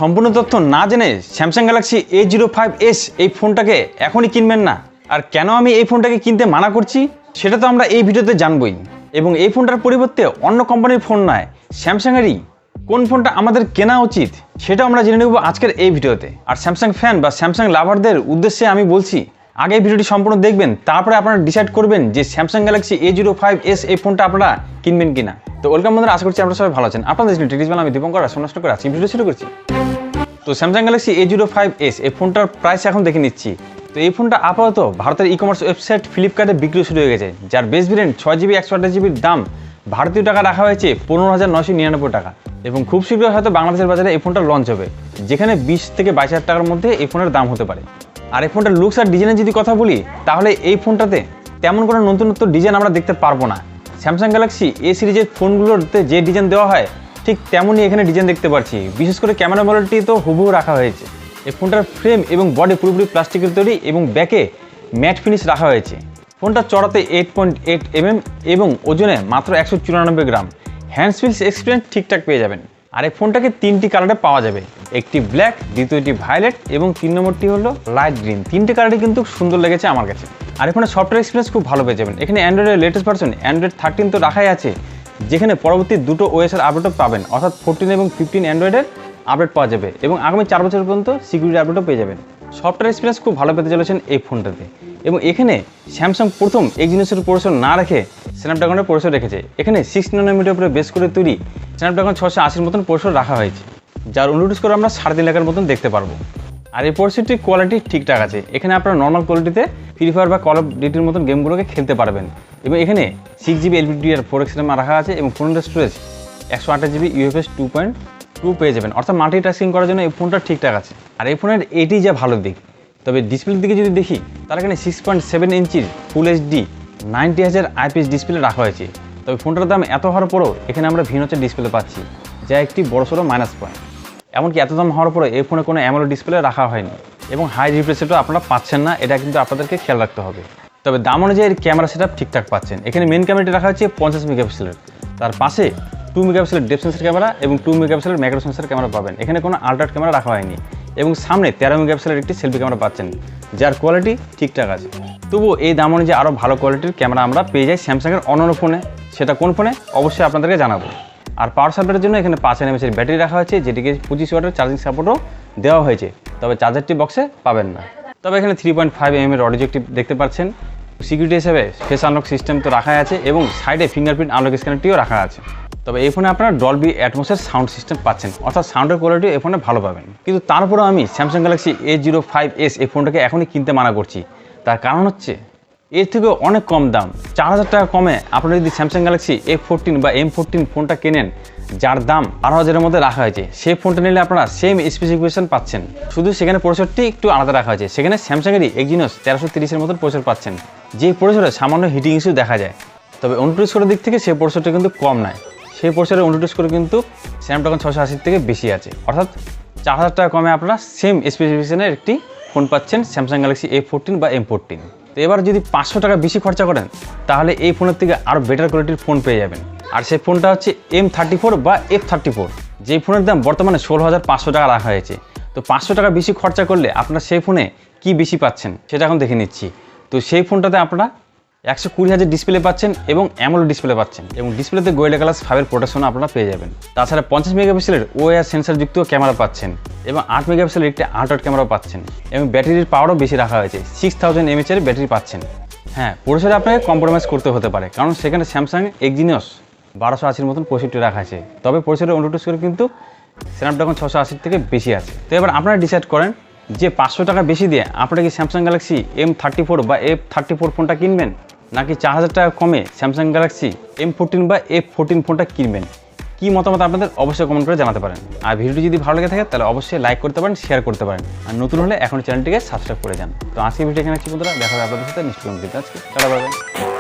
সম্পূর্ণ তথ্য না জেনে স্যামসাং গ্যালাক্সি A05s এই ফোনটাকে এখনই কিনবেন না। আর কেন আমি এই ফোনটাকে কিনতে মানা করছি সেটা তো আমরা এই ভিডিওতে জানবই। এবং এই ফোনটার পরিবর্তে অন্য কোম্পানির ফোন নয়, স্যামসাংয়েরই কোন ফোনটা আমাদের কেনা উচিত সেটা আমরা জেনে নেব আজকের এই ভিডিওতে। আর স্যামসাং ফ্যান বা স্যামসাং লাভারদের উদ্দেশ্যে আমি বলছি, আগে এই ভিডিওটি সম্পূর্ণ দেখবেন, তারপরে আপনারা ডিসাইড করবেন যে স্যামসাং গ্যালাক্সি A05s এই ফোনটা আপনারা কিনবেন কিনা। তো ওয়েলকাম বন্ধুরা, আশা করছি আপনারা সবাই ভালো আছেন। আপনাদের আমি দীপঙ্কর নষ্ট করে আজকে ভিডিও শুরু করছি। তো স্যামসাং গ্যালাক্সি A05s এই ফোনটার প্রাইস এখন দেখে নিচ্ছি। তো এই ফোনটা আপাতত ভারতের ই কমার্স ওয়েবসাইট ফ্লিপকার্টে বিক্রি শুরু হয়ে গেছে, যার বেস ভেরিয়েন্ট 6GB 128GBর দাম ভারতীয় টাকা রাখা হয়েছে 15,999 টাকা। এবং খুব শীঘ্রই হয়তো বাংলাদেশের বাজারে এই ফোনটা লঞ্চ হবে, যেখানে 20 থেকে 22,000 টাকার মধ্যে এই ফোনের দাম হতে পারে। আর এই ফোনটার লুকস আর ডিজাইনের যদি কথা বলি, তাহলে এই ফোনটাতে তেমন কোনো নতুনত্ব ডিজাইন আমরা দেখতে পারবো না। স্যামসাং গ্যালাক্সি এ সিরিজের ফোনগুলোতে যে ডিজাইন দেওয়া হয় ঠিক তেমনই এখানে ডিজাইন দেখতে পাচ্ছি। বিশেষ করে ক্যামেরা মডেলটি তো হুবহু রাখা হয়েছে। এই ফোনটার ফ্রেম এবং বডি পুরোপুরি প্লাস্টিকের তৈরি এবং ব্যাকে ম্যাট ফিনিশ রাখা হয়েছে। ফোনটা চড়াতে 8.8 mm এবং ওজনে মাত্র 194 গ্রাম। হ্যান্ডস ফিলস এক্সপিরিয়েন্স ঠিকঠাক পেয়ে যাবেন। আর এই ফোনটাকে 3টি কালারে পাওয়া যাবে, একটি ব্ল্যাক, দ্বিতীয়টি ভায়োলেট এবং 3 নম্বরটি হলো লাইট গ্রিন। 3টে কালারই কিন্তু সুন্দর লেগেছে আমার কাছে। আর এখানে সফটওয়্যার এক্সপিরিয়েন্স খুব ভালো পেয়ে যাবেন। এখানে অ্যান্ড্রয়েডের লেটেস্ট ভার্সন অ্যান্ড্রয়েড 13 তো রাখাই আছে, যেখানে পরবর্তী দুটো ওএসের আপডেটও পাবেন, অর্থাৎ 14 এবং 15 অ্যান্ড্রয়েডের আপডেট পাওয়া যাবে এবং আগামী 4 বছর পর্যন্ত সিকিউরিটি আপডেটও পেয়ে যাবেন। সফটওয়্যার এক্সপিরিয়েন্স খুব ভালো পেতে চলেছেন এই ফোনটাতে। এবং এখানে স্যামসাং প্রথম এক্সিনোসের প্রসেসর না রেখে স্ন্যাপড্রাগনের প্রসেসর রেখেছে। এখানে 6 ন্যানোমিটার উপরে বেস করে তৈরি স্ন্যাপড্রাগন 680 মতন প্রসেসর রাখা হয়েছে, যার অনুরোধ করে আমরা 3.5 লাখের মতন দেখতে পারবো। আর এই প্রসেসরটির কোয়ালিটি ঠিকঠাক আছে। এখানে আপনারা নর্মাল কোয়ালিটিতে ফ্রি ফায়ার বা কল অফ ডিউটির মতন গেমগুলোকে খেলতে পারবেন। এবং এখানে 6GB LPDDR4X RAM রাখা আছে এবং ফোনের স্টোরেজ 128GB UFS 2.2 পেয়ে যাবেন, অর্থাৎ মাল্টিটাস্কিং করার জন্য এই ফোনটা ঠিকঠাক আছে। আর এই ফোনের এটি যা ভালো দিক। তবে ডিসপ্লের দিকে যদি দেখি, তাহলে এখানে 6.7 ইঞ্চির ফুল HD 90Hz IPS ডিসপ্লে রাখা হয়েছে। তবে ফোনটার দাম এত হওয়ার পরও এখানে আমরা ভিনোচের ডিসপ্লে পাচ্ছি, যা একটি বড়সড় মাইনাস পয়েন্ট। এমনকি এত দাম হওয়ার পরে এই ফোনে কোনো অ্যামোলেড ডিসপ্লে রাখা হয়নি এবং হাই রিফ্রেশ রেটও আপনারা পাচ্ছেন না, এটা কিন্তু আপনাদেরকে খেয়াল রাখতে হবে। তবে দাম অনুযায়ী এর ক্যামেরা সেটআপ ঠিকঠাক পাচ্ছেন। এখানে মেন ক্যামেরাটি রাখা হচ্ছে 50 মেগাপিক্সেলের, তার পাশে 2 মেগাপিক্সেলের ডেপথ সেন্সর ক্যামেরা এবং 2 মেগাপিক্সেলের ম্যাক্রো সেন্সর ক্যামেরা পাবেন। এখানে কোনো আল্ট্রাট ক্যামেরা রাখা হয়নি এবং সামনে 13 মেগাপিক্সেলের একটি সেলফি ক্যামেরা পাচ্ছেন, যার কোয়ালিটি ঠিকঠাক আছে। তবুও এই দাম অনুযায়ী আরও ভালো কোয়ালিটির ক্যামেরা আমরা পেয়ে যাই স্যামসাংয়ের অন্যান্য ফোনে। সেটা কোন ফোনে অবশ্যই আপনাদেরকে জানাবো। আর পাওয়ার সাপ্লাইয়ের জন্য এখানে 5 mAh ব্যাটারি রাখা হয়েছে, যেটিকে 25 ওয়াটের চার্জিং সাপোর্টও দেওয়া হয়েছে। তবে চার্জারটি বক্সে পাবেন না। তবে এখানে 3.5 mm অডিও জ্যাকটি দেখতে পাচ্ছেন। সিকিউরিটি হিসেবে ফেস আনলক সিস্টেম তো রাখাই আছে এবং সাইডে ফিঙ্গারপ্রিন্ট আনলক স্ক্যানারটিও রাখা আছে। তবে এই ফোনে আপনারা ডলবি অ্যাটমসের সাউন্ড সিস্টেম পাচ্ছেন, অর্থাৎ সাউন্ডের কোয়ালিটি এই ফোনে ভালো পাবেন। কিন্তু তারপরেও আমি স্যামসাং গ্যালাক্সি A05s এই ফোনটাকে এখনই কিনতে মানা করছি। তার কারণ হচ্ছে এর থেকে অনেক কম দাম, 4000 টাকা কমে আপনারা যদি স্যামসাং গ্যালাক্সি A14 বা M14 ফোনটা কেনেন, যার দাম 12,000-এর মধ্যে রাখা হয়েছে, সেই ফোনটা নিলে আপনারা সেম স্পেসিফিকেশন পাচ্ছেন, শুধু সেখানে প্রসেসরটি একটু আলাদা রাখা হয়েছে। সেখানে স্যামসাংয়েরই এক্সিনোস 1330-এর মতন প্রসেসর পাচ্ছেন, যে প্রসেসরে সামান্য হিটিং ইস্যু দেখা যায়। তবে অনুপ্রেস করার দিক থেকে সেই প্রসেসরটা কিন্তু কম নয়, সেই প্রসেসরের অনুপ্রেস করে কিন্তু স্ন্যাপড্রাগন 680 থেকে বেশি আছে, অর্থাৎ 4000 টাকা কমে আপনারা সেম স্পেসিফিকেশনের একটি ফোন পাচ্ছেন স্যামসাং গ্যালাক্সি A14 বা M14। তো এবার যদি 500 টাকা বেশি খরচা করেন, তাহলে এই ফোনের থেকে আরও বেটার কোয়ালিটির ফোন পেয়ে যাবেন। আর সেই ফোনটা হচ্ছে M34 বা F34, যেই ফোনের দাম বর্তমানে 16,500 টাকা রাখা হয়েছে। তো 500 টাকা বেশি খরচা করলে আপনারা সেই ফোনে কি বেশি পাচ্ছেন সেটা এখন দেখে নিচ্ছি। তো সেই ফোনটাতে আপনারা 120Hz ডিসপ্লে পাচ্ছেন এবং অ্যামোলেড ডিসপ্লে পাচ্ছেন এবং ডিসপ্লেতে গোয়েলা গ্লাস 5-এর প্রোটেকশন আপনারা পেয়ে যাবেন। তাছাড়া 50 মেগাপিক্সেলের OIR সেন্সরযুক্ত ক্যামেরা পাচ্ছেন এবং 8 মেগাপিক্সেলের একটি আল্ট্রাট ক্যামেরা পাচ্ছেন এবং ব্যাটারির পাওয়ারও বেশি রাখা হয়েছে, 6000 mAh-এর ব্যাটারি পাচ্ছেন। হ্যাঁ, প্রসেসরে আপনাকে কম্প্রোমাইজ করতে হতে পারে, কারণ সেখানে স্যামসাং এক্সিনোস 1280-র মতন প্রসেসরটি রাখা আছে। তবে প্রসেসরের অনুরোধ করে কিন্তু স্ন্যাপড্রাগন 680 থেকে বেশি আছে। তো এবার আপনারা ডিসাইড করেন যে 500 টাকা বেশি দিয়ে আপনারা কি স্যামসাং গ্যালাক্সি M34 বা F34 ফোনটা কিনবেন, নাকি 4000 টাকা কমে স্যামসাং গ্যালাক্সি M14 বা F14 ফোনটা কিনবেন। কি মতামত আপনাদের অবশ্যই কমেন্ট করে জানাতে পারেন। আর ভিডিওটি যদি ভালো লেগে থাকে তাহলে অবশ্যই লাইক করতে পারেন, শেয়ার করতে পারেন। আর নতুন হলে এখন চ্যানেলটিকে সাবস্ক্রাইব করে যান। তো আজকে ভিডিও এখানে বন্ধুরা, দেখা হবে আপনাদের সাথে নেক্সট ভিডিওতে। আজকে টাটা বাই বাই।